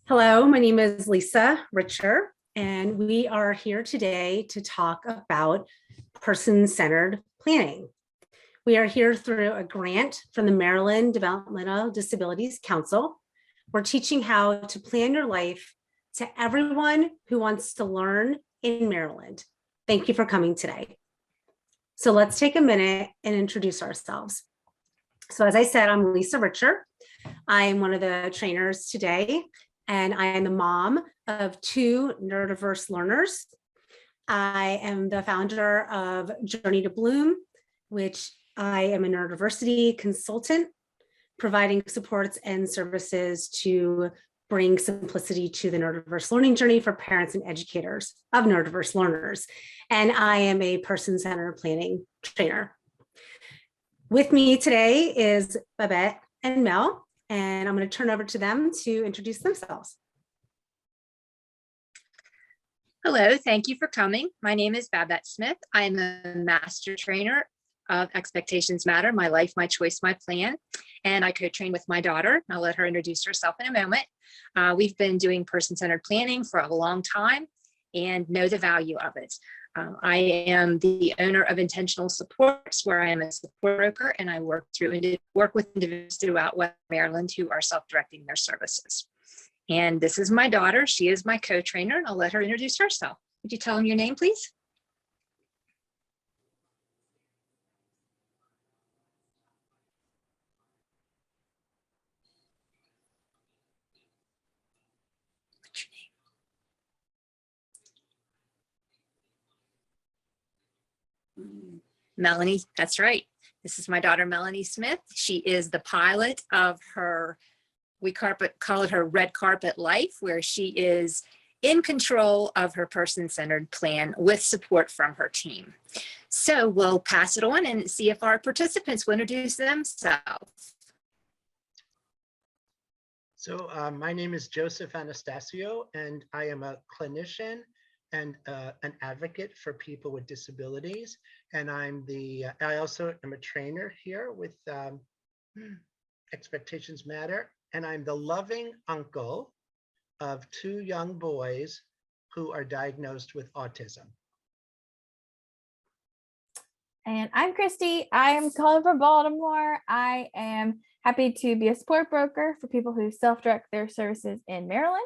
Hello, my name is Lisa Richer, and we are here today to talk about person-centered planning. We are here through a grant from the Maryland Developmental Disabilities Council. We're teaching how to plan your life to everyone who wants to learn in Maryland. Thank you for coming today. So let's take a minute and introduce ourselves. So as I said, I'm Lisa Richer. I am one of the trainers today, and I am the mom of two neurodiverse learners. I am the founder of Journey to Bloom, which I am a neurodiversity consultant, providing supports and services to bring simplicity to the neurodiverse learning journey for parents and educators of neurodiverse learners. And I am a person-centered planning trainer. With me today is Babette and Mel, and I'm going to turn over to them to introduce themselves. Hello, thank you for coming. My name is Babette Smith. I am a master trainer of Expectations Matter, My Life, My Choice, My Plan, and I co-train with my daughter. I'll let her introduce herself in a moment. We've been doing person-centered planning for a long time and know the value of it. I am the owner of Intentional Supports, where I am a support broker, and I work with individuals throughout West Maryland who are self-directing their services. And this is my daughter. She is my co-trainer, and I'll let her introduce herself. Would you tell them your name, please? What's your name? Melanie, that's right. This is my daughter, Melanie Smith. She is the pilot of her, we call it her red carpet life, where she is in control of her person-centered plan with support from her team. So we'll pass it on and see if our participants will introduce themselves. So my name is Joseph Anastasio, and I am a clinician and an advocate for people with disabilities. And I also am a trainer here with Expectations Matter. And I'm the loving uncle of two young boys who are diagnosed with autism. And I'm Christy. I'm calling from Baltimore. I am happy to be a support broker for people who self-direct their services in Maryland.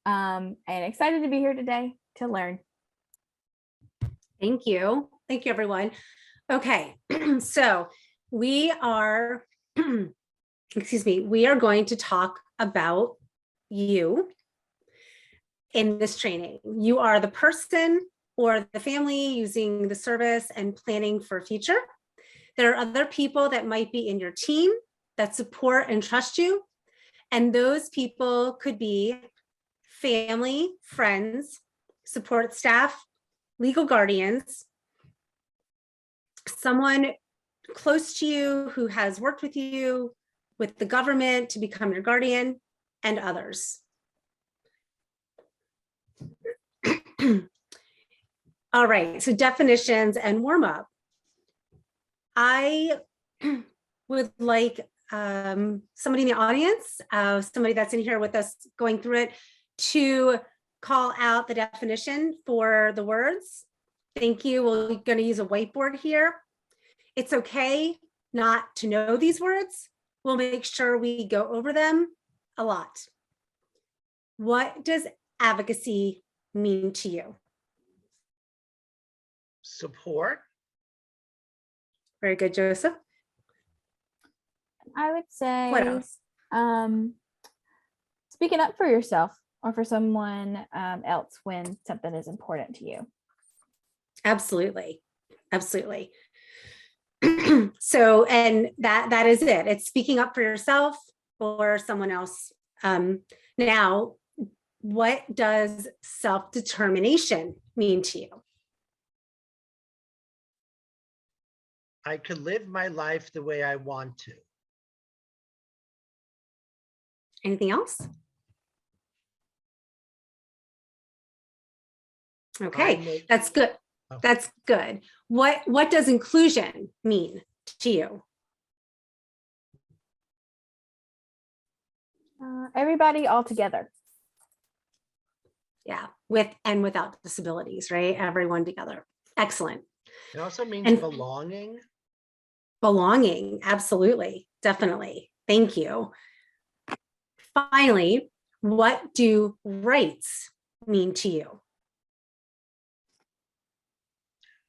And excited to be here today to learn. Thank you. Thank you, everyone. Okay, so we are, we are going to talk about you in this training. You are the person or the family using the service and planning for future. There are other people that might be in your team that support and trust you. And those people could be family, friends, support staff, legal guardians, someone close to you who has worked with you, with the government to become your guardian, and others. All right, so definitions and warm up. I would like somebody in the audience, somebody that's in here with us going through it, to call out the definition for the words. Thank you. We're going to use a whiteboard here. It's okay not to know these words. We'll make sure we go over them a lot. What does advocacy mean to you? Support. Very good, Joseph. I would say What else? Speaking up for yourself or for someone else when something is important to you. Absolutely. Absolutely. So, and that is it. It's speaking up for yourself or someone else. Now, what does self-determination mean to you? I could live my life the way I want to. Anything else? Okay, that's good. That's good. What does inclusion mean to you? Everybody all together. Yeah, with and without disabilities, right? Everyone together. Excellent. It also means And belonging. belonging, absolutely, definitely. Thank you. Finally, what do rights mean to you?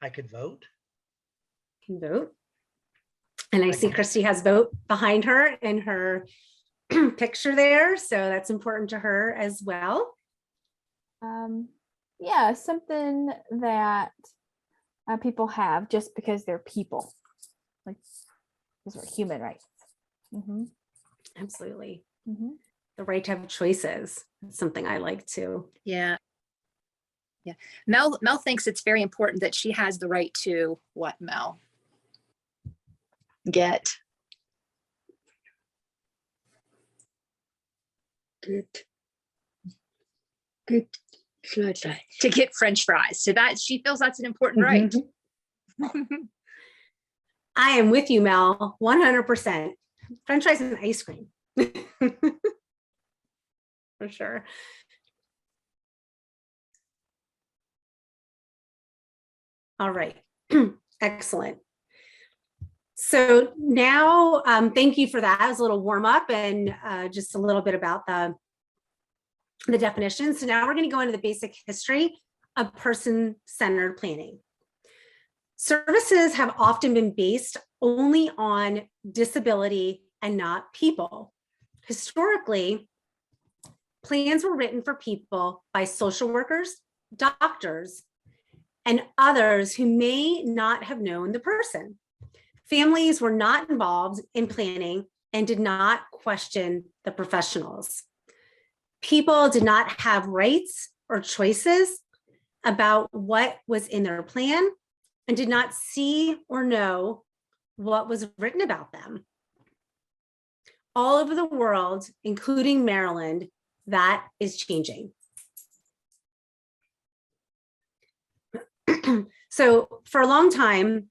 I could vote. Can vote. And I see Okay. Christy has vote behind her in her picture there. So that's important to her as well. Yeah, something that people have just because they're people, like these are human rights. Absolutely. The right to have choices. That's something I like too. Yeah. Yeah. Mel thinks it's very important that she has the right to what, Mel? Get. Good. To get French fries. So that she feels that's an important right. I am with you, Mel, 100%. French fries and ice cream. For sure. All right. Excellent. So now, thank you for that. As a little warm up and just a little bit about the definition. So now we're going to go into the basic history of person-centered planning. Services have often been based only on disability and not people. Historically, plans were written for people by social workers, doctors, and others who may not have known the person. Families were not involved in planning and did not question the professionals. People did not have rights or choices about what was in their plan and did not see or know what was written about them. All over the world, including Maryland, that is changing. So for a long time,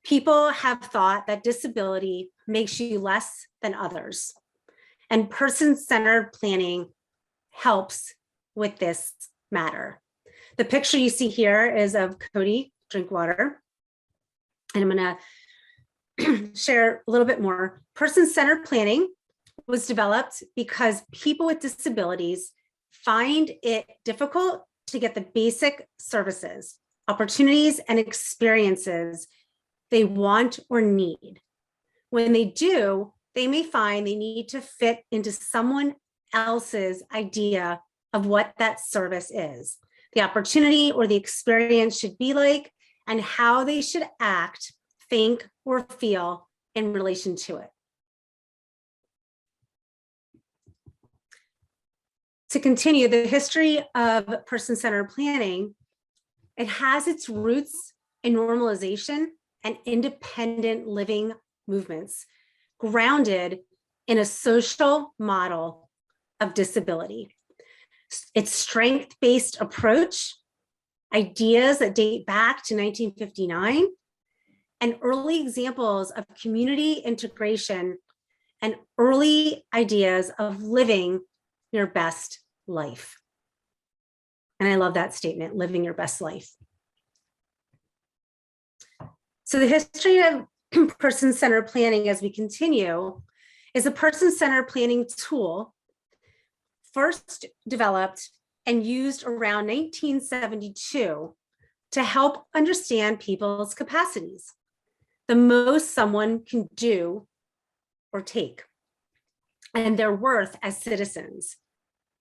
people have thought that disability makes you less than others, and person-centered planning helps with this matter. The picture you see here is of Cody Drinkwater, and I'm going to share a little bit more. Person-centered planning was developed because people with disabilities find it difficult to get the basic services, opportunities, and experiences they want or need. When they do, they may find they need to fit into someone else's idea of what that service is, the opportunity or the experience should be like, and how they should act, think, or feel in relation to it. To continue, the history of person-centered planning, it has its roots in normalization and independent living movements grounded in a social model of disability. Its strength-based approach, ideas that date back to 1959, and early examples of community integration and early ideas of living your best life. And I love that statement, living your best life. So the history of person-centered planning as we continue is a person-centered planning tool first developed and used around 1972 to help understand people's capacities, the most someone can do or take, and their worth as citizens.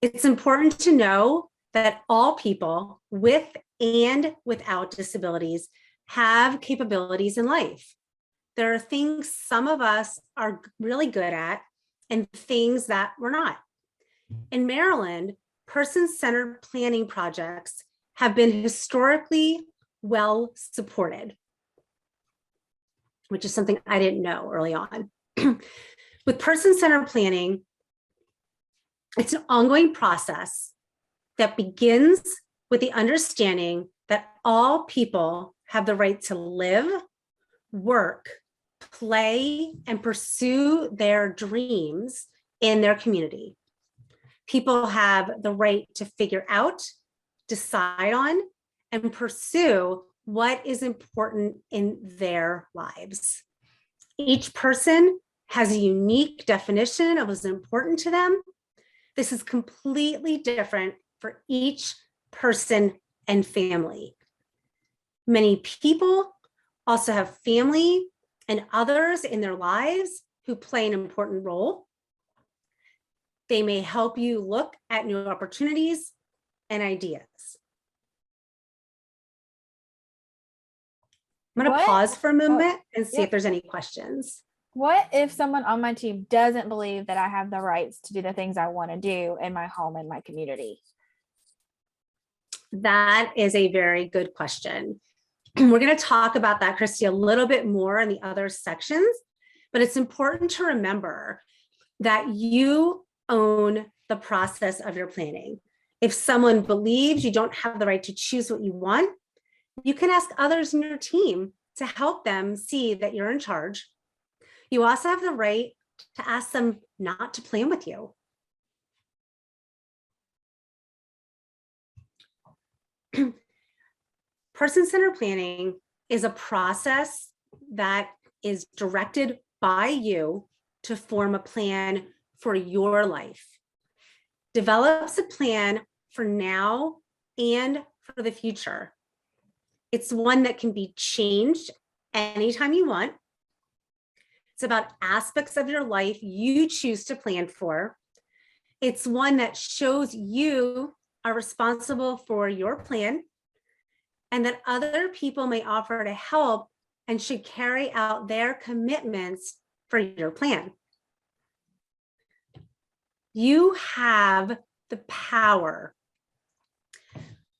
It's important to know that all people with and without disabilities have capabilities in life. There are things some of us are really good at and things that we're not. In Maryland, person-centered planning projects have been historically well supported, which is something I didn't know early on. With person-centered planning, it's an ongoing process that begins with the understanding that all people have the right to live, work, play, and pursue their dreams in their community. People have the right to figure out, decide on, and pursue what is important in their lives. Each person has a unique definition of what's important to them. This is completely different for each person and family. Many people also have family and others in their lives who play an important role. They may help you look at new opportunities and ideas. I'm going to pause for a moment and see if there's any questions. What if someone on my team doesn't believe that I have the rights to do the things I want to do in my home and my community? That is a very good question. We're going to talk about that, Christy, a little bit more in the other sections, but it's important to remember that you own the process of your planning. If someone believes you don't have the right to choose what you want, you can ask others in your team to help them see that you're in charge. You also have the right to ask them not to plan with you. Person-centered planning is a process that is directed by you to form a plan for your life. Develops a plan for now and for the future. It's one that can be changed anytime you want. It's about aspects of your life you choose to plan for. It's one that shows you are responsible for your plan and that other people may offer to help and should carry out their commitments for your plan. You have the power,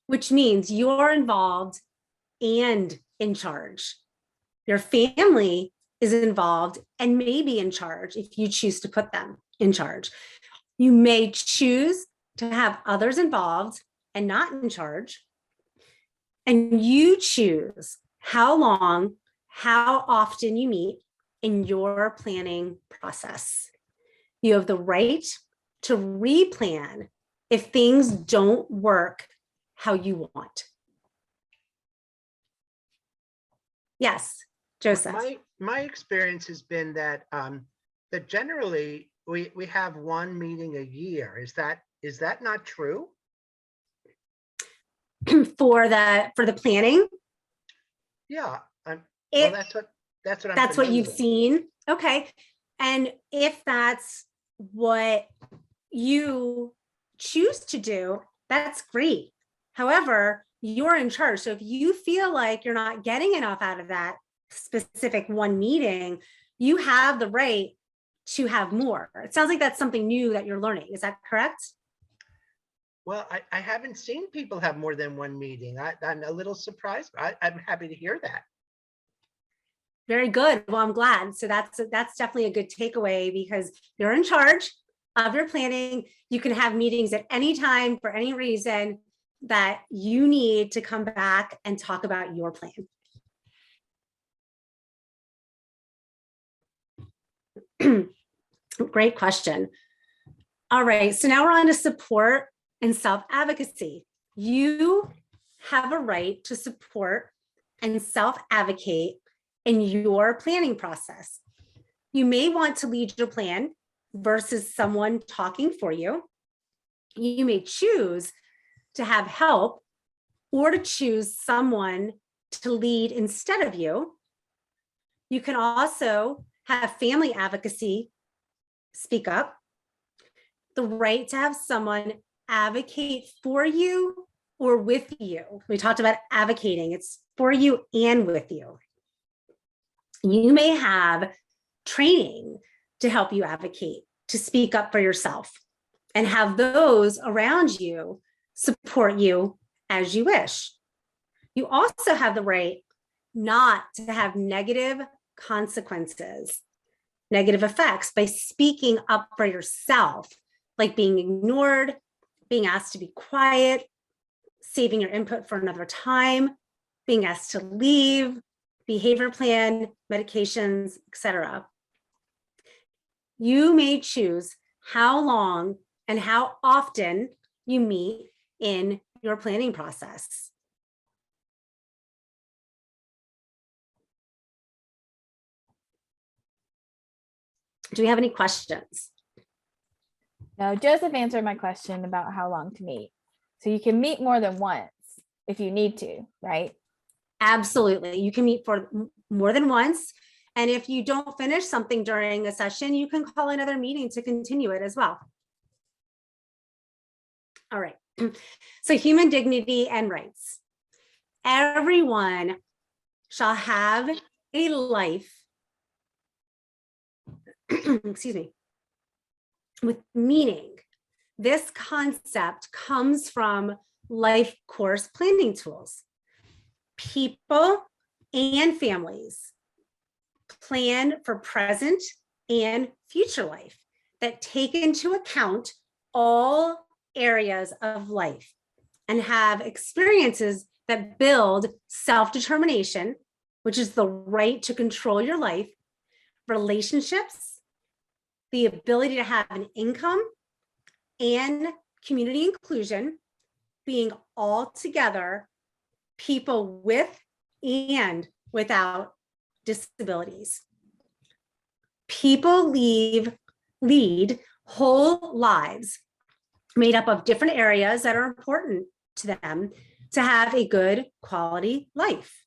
which means you're involved and in charge. Your family is involved and may be in charge if you choose to put them in charge. You may choose to have others involved and not in charge. And you choose how long, how often you meet in your planning process. You have the right to replan if things don't work how you want. Yes, Joseph. My experience has been that that generally we have one meeting a year. Is that not true? For the planning? Yeah, well, that's what you've seen. Okay. And if that's what you choose to do, that's great. However, you're in charge. So if you feel like you're not getting enough out of that specific one meeting, you have the right to have more. It sounds like that's something new that you're learning. Is that correct? Well, I haven't seen people have more than one meeting. I'm a little surprised. I'm happy to hear that. Very good. Well, I'm glad. So that's definitely a good takeaway because you're in charge of your planning. You can have meetings at any time for any reason that you need to come back and talk about your plan. Great question. All right, so now we're on to support and self-advocacy. You have a right to support and self-advocate in your planning process. You may want to lead your plan versus someone talking for you. You may choose to have help or to choose someone to lead instead of you. You can also have family advocacy speak up, the right to have someone advocate for you or with you. We talked about advocating. It's for you and with you. You may have training to help you advocate, to speak up for yourself, and have those around you support you as you wish. You also have the right not to have negative consequences, negative effects by speaking up for yourself, like being ignored, being asked to be quiet, saving your input for another time, being asked to leave, behavior plan, medications, etc. You may choose how long and how often you meet in your planning process. Do we have any questions? No, Joseph answered my question about how long to meet. So you can meet more than once if you need to, right? Absolutely. You can meet for more than once. And if you don't finish something during a session, you can call another meeting to continue it as well. All right. So human dignity and rights. Everyone shall have a life, excuse me, with meaning. This concept comes from life course planning tools. People and families plan for present and future life that take into account all areas of life and have experiences that build self-determination, which is the right to control your life, relationships, the ability to have an income, and community inclusion, being all together, people with and without disabilities. People lead whole lives made up of different areas that are important to them to have a good quality life.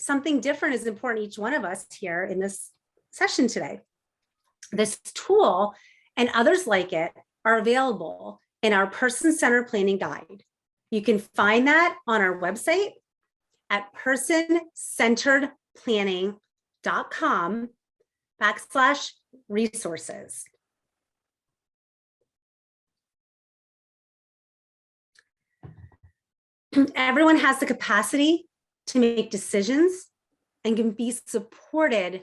Something different is important to each one of us here in this session today. This tool and others like it are available in our person-centered planning guide. You can find that on our website at personcenteredplanning.com/resources. Everyone has the capacity to make decisions and can be supported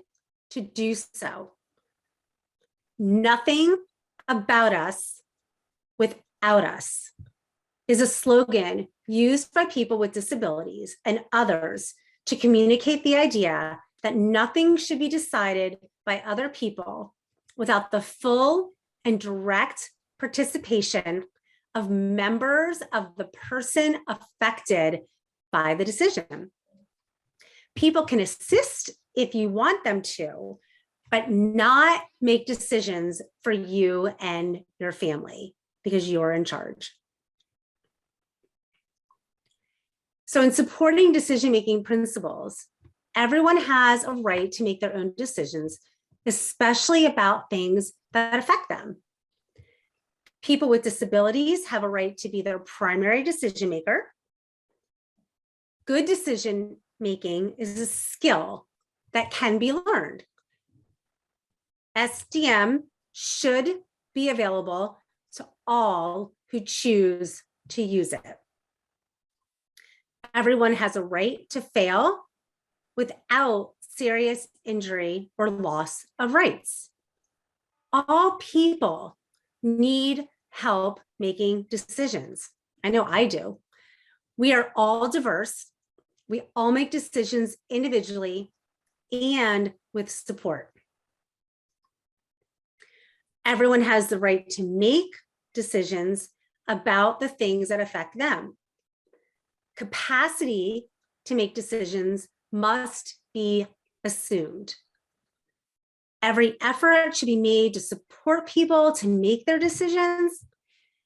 to do so. Nothing about us without us is a slogan used by people with disabilities and others to communicate the idea that nothing should be decided by other people without the full and direct participation of members of the person affected by the decision. People can assist if you want them to, but not make decisions for you and your family because you're in charge. So in supporting decision-making principles, everyone has a right to make their own decisions, especially about things that affect them. People with disabilities have a right to be their primary decision maker. Good decision making is a skill that can be learned. SDM should be available to all who choose to use it. Everyone has a right to fail without serious injury or loss of rights. All people need help making decisions. I know I do. We are all diverse. We all make decisions individually and with support. Everyone has the right to make decisions about the things that affect them. Capacity to make decisions must be assumed. Every effort should be made to support people to make their decisions,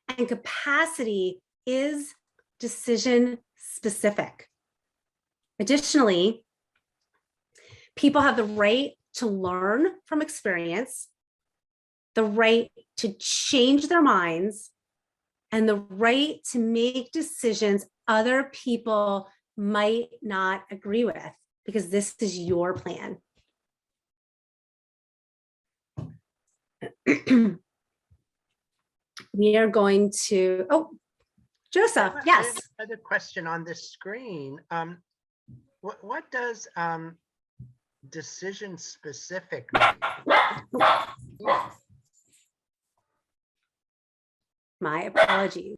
and capacity is decision specific. Additionally, people have the right to learn from experience, the right to change their minds, and the right to make decisions other people might not agree with, because this is your plan. We are going to, oh, Joseph, yes. I have another question on this screen. What does decision specific mean? My apologies.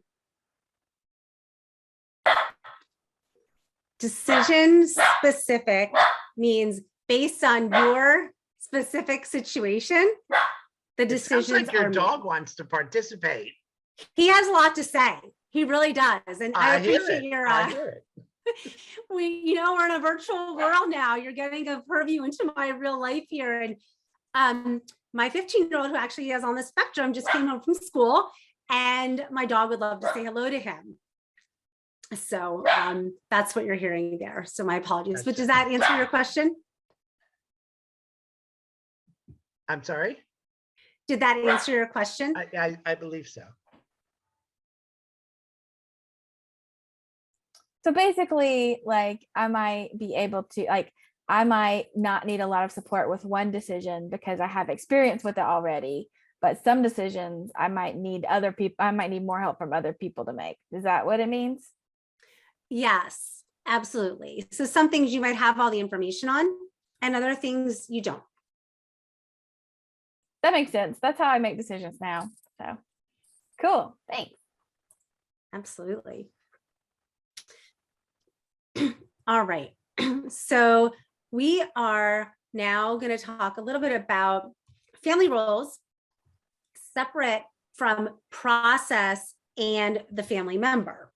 Decision specific means based on your specific situation, The It sounds decisions like your are made. dog wants to participate. He has a lot to say. He really does. And I hear appreciate it. your, I hear it. we're in a virtual world now. You're getting a purview into my real life here. And my 15-year-old who actually is on the spectrum just came home from school, and my dog would love to say hello to him. So that's what you're hearing there. So my apologies, but does that answer your question? I'm sorry? Did that answer your question? I believe so. So basically, like, I might be able to, like, I might not need a lot of support with one decision because I have experience with it already. But some decisions I might need other people, I might need more help from other people to make. Is that what it means? Yes, absolutely. So some things you might have all the information on, and other things you don't. That makes sense. That's how I make decisions now. So cool. Thanks. Absolutely. All right. So we are now going to talk a little bit about family roles separate from process and the family member.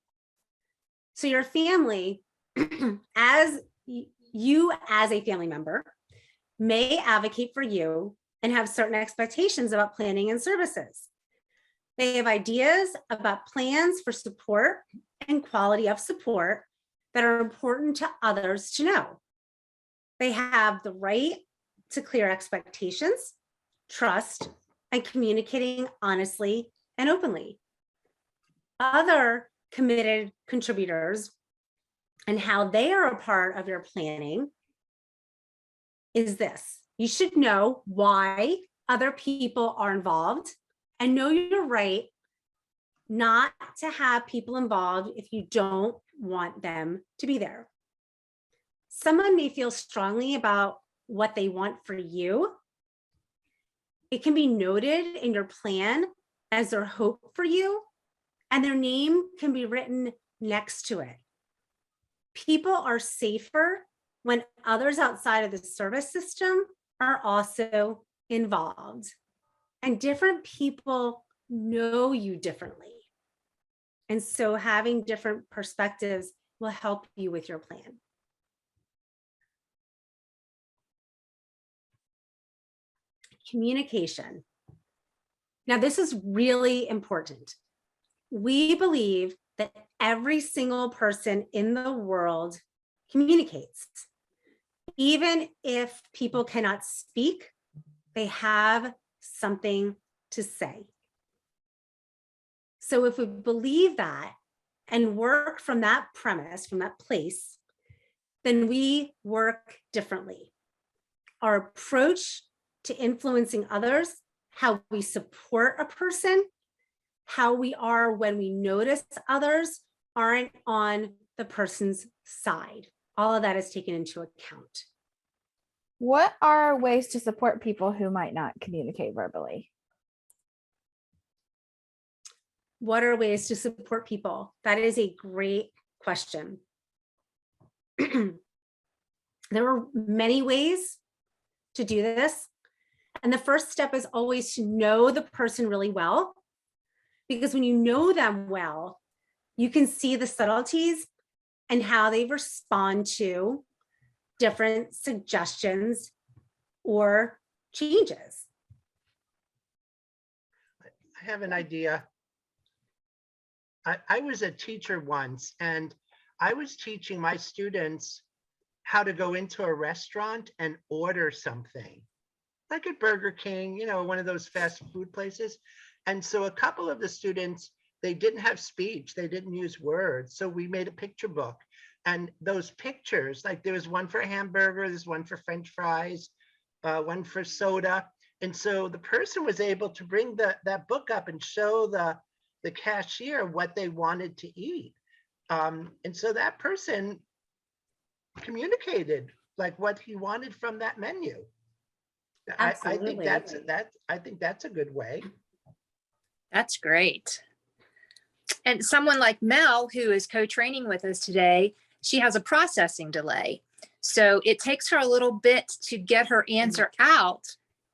So your family, as you as a family member, may advocate for you and have certain expectations about planning and services. They have ideas about plans for support and quality of support that are important to others to know. They have the right to clear expectations, trust, and communicating honestly and openly. Other committed contributors and how they are a part of your planning is this. You should know why other people are involved and know your right not to have people involved if you don't want them to be there. Someone may feel strongly about what they want for you. It can be noted in your plan as their hope for you, and their name can be written next to it. People are safer when others outside of the service system are also involved, and different people know you differently. And so having different perspectives will help you with your plan. Communication. Now, this is really important. We believe that every single person in the world communicates. Even if people cannot speak, they have something to say. So if we believe that and work from that premise, from that place, then we work differently. Our approach to influencing others, how we support a person, how we are when we notice others aren't on the person's side. All of that is taken into account. What are ways to support people who might not communicate verbally? What are ways to support people? That is a great question. There are many ways to do this. And the first step is always to know the person really well, because when you know them well, you can see the subtleties and how they respond to different suggestions or changes. I have an idea. I was a teacher once, and I was teaching my students how to go into a restaurant and order something, like at Burger King, one of those fast food places. And so a couple of the students, they didn't have speech, they didn't use words. So we made a picture book. And those pictures, like there was one for a hamburger, there's one for French fries, one for soda. And so the person was able to bring that book up and show the cashier what they wanted to eat. And so that person communicated like what he wanted from that menu. I think that's a good way. That's great. And someone like Mel, who is co-training with us today, she has a processing delay. So it takes her a little bit to get her answer out.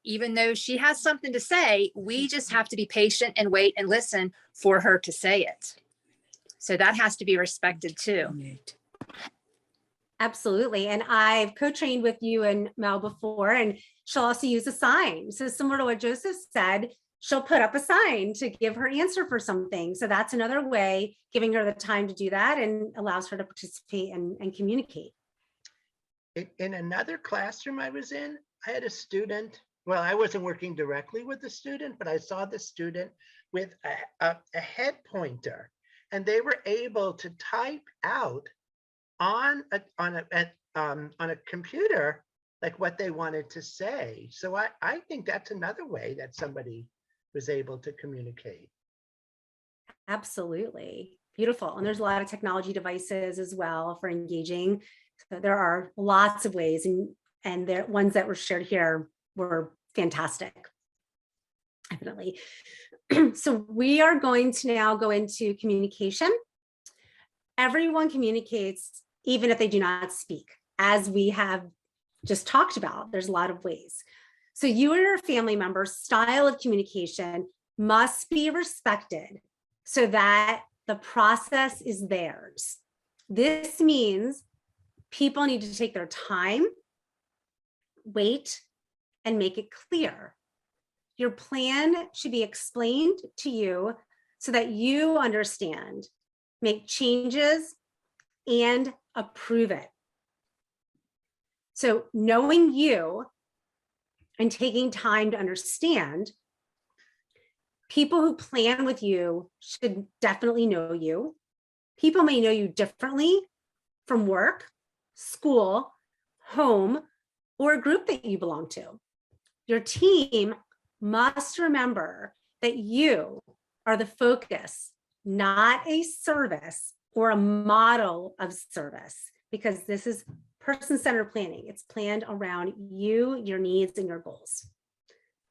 even though she has something to say, we just have to be patient and wait and listen for her to say it. So that has to be respected too. Absolutely. And I've co-trained with you and Mel before, and she'll also use a sign. So similar to what Joseph said, she'll put up a sign to give her answer for something. So that's another way, giving her the time to do that and allows her to participate and communicate. In another classroom I was in, I had a student. Well, I wasn't working directly with the student, but I saw the student with a head pointer, and they were able to type out on a computer like what they wanted to say. So I think that's another way that somebody was able to communicate. Absolutely. Beautiful. And there's a lot of technology devices as well for engaging. So there are lots of ways, and the ones that were shared here were fantastic. Definitely. So we are going to now go into communication. Everyone communicates even if they do not speak, as we have just talked about. There's a lot of ways. So you or your family member's style of communication must be respected so that the process is theirs. This means people need to take their time, wait, and make it clear. Your plan should be explained to you so that you understand, make changes, and approve it. So knowing you and taking time to understand, people who plan with you should definitely know you. People may know you differently from work, school, home, or a group that you belong to. Your team must remember that you are the focus, not a service or a model of service, because this is person-centered planning. It's planned around you, your needs, and your goals.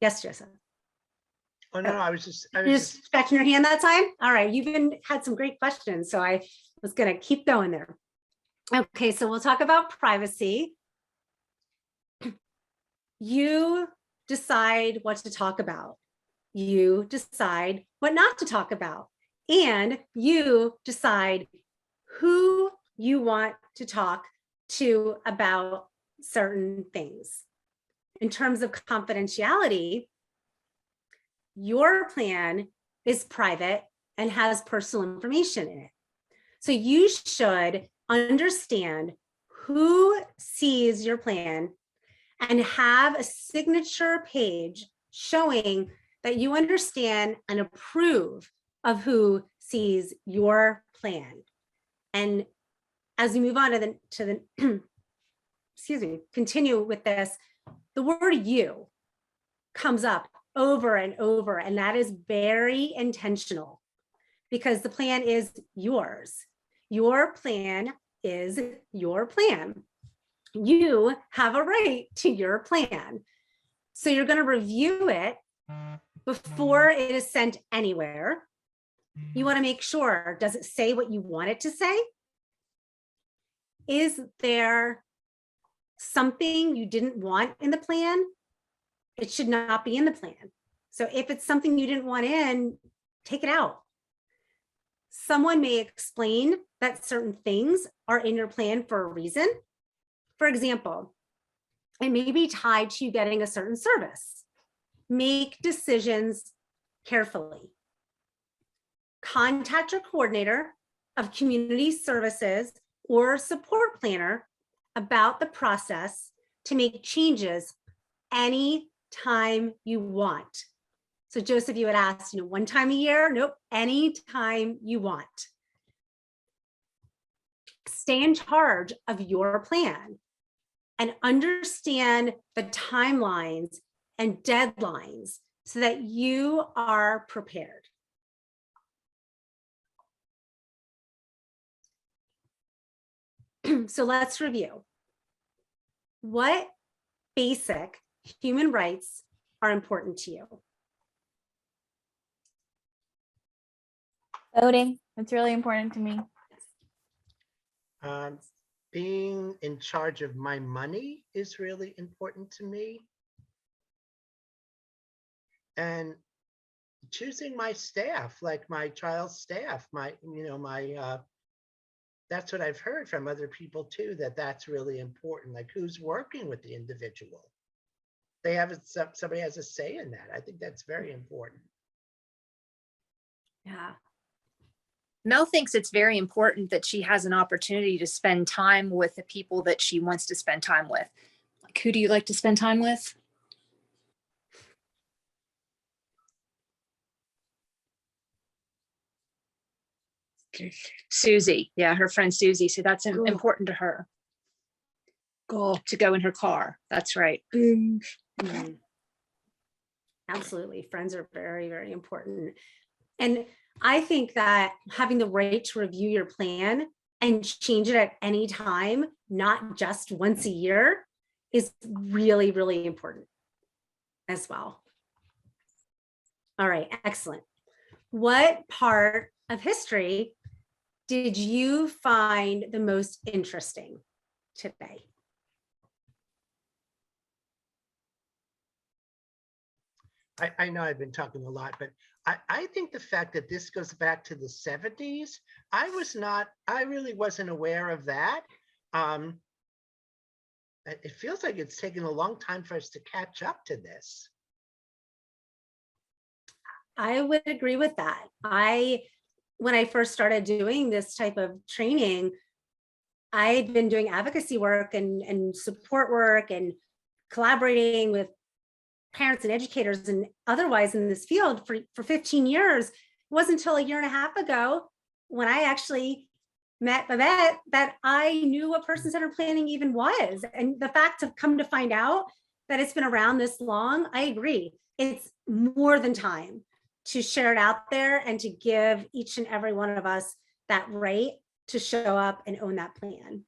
Yes, Joseph. Oh no, I was just Scratching your hand that time. All right, you've even had some great questions, so I was going to keep going there. Okay, so we'll talk about privacy. You decide what to talk about. You decide what not to talk about. And you decide who you want to talk to about certain things. In terms of confidentiality, your plan is private and has personal information in it. So you should understand who sees your plan and have a signature page showing that you understand and approve of who sees your plan. And as we move on to the excuse me, continue with this, the word you comes up over and over, and that is very intentional because the plan is yours. Your plan is your plan. You have a right to your plan. So you're going to review it before it is sent anywhere. You want to make sure, does it say what you want it to say? Is there something you didn't want in the plan? It should not be in the plan. So if it's something you didn't want in, take it out. Someone may explain that certain things are in your plan for a reason. For example, it may be tied to you getting a certain service. Make decisions carefully. Contact your coordinator of community services or support planner about the process to make changes any time you want. So Joseph, you had asked, one time a year? Nope, any time you want. Stay in charge of your plan and understand the timelines and deadlines so that you are prepared. So let's review. What basic human rights are important to you? Voting. It's really important to me. Being in charge of my money is really important to me. and choosing my staff, like my child's staff, that's what I've heard from other people too, that's really important. Like who's working with the individual. They have somebody has a say in that. I think that's very important. Yeah. Mel thinks it's very important that she has an opportunity to spend time with the people that she wants to spend time with. Like, who do you like to spend time with? Susie. Yeah, her friend Susie. So that's Cool. important to her. To go in her car. That's right. Mhm. Absolutely. Friends are very, very important. And I think that having the right to review your plan and change it at any time, not just once a year, is really, really important as well. All right, excellent. What part of history did you find the most interesting today? I know I've been talking a lot, but I think the fact that this goes back to the 70s, I really wasn't aware of that. It feels like it's taken a long time for us to catch up to this. I would agree with that. When I first started doing this type of training, I had been doing advocacy work and support work and collaborating with parents and educators and otherwise in this field for 15 years. It wasn't until a year and a half ago when I actually met Babette that I knew what person-centered planning even was. And the fact to come to find out that it's been around this long, I agree. It's more than time to share it out there and to give each and every one of us that right to show up and own that plan.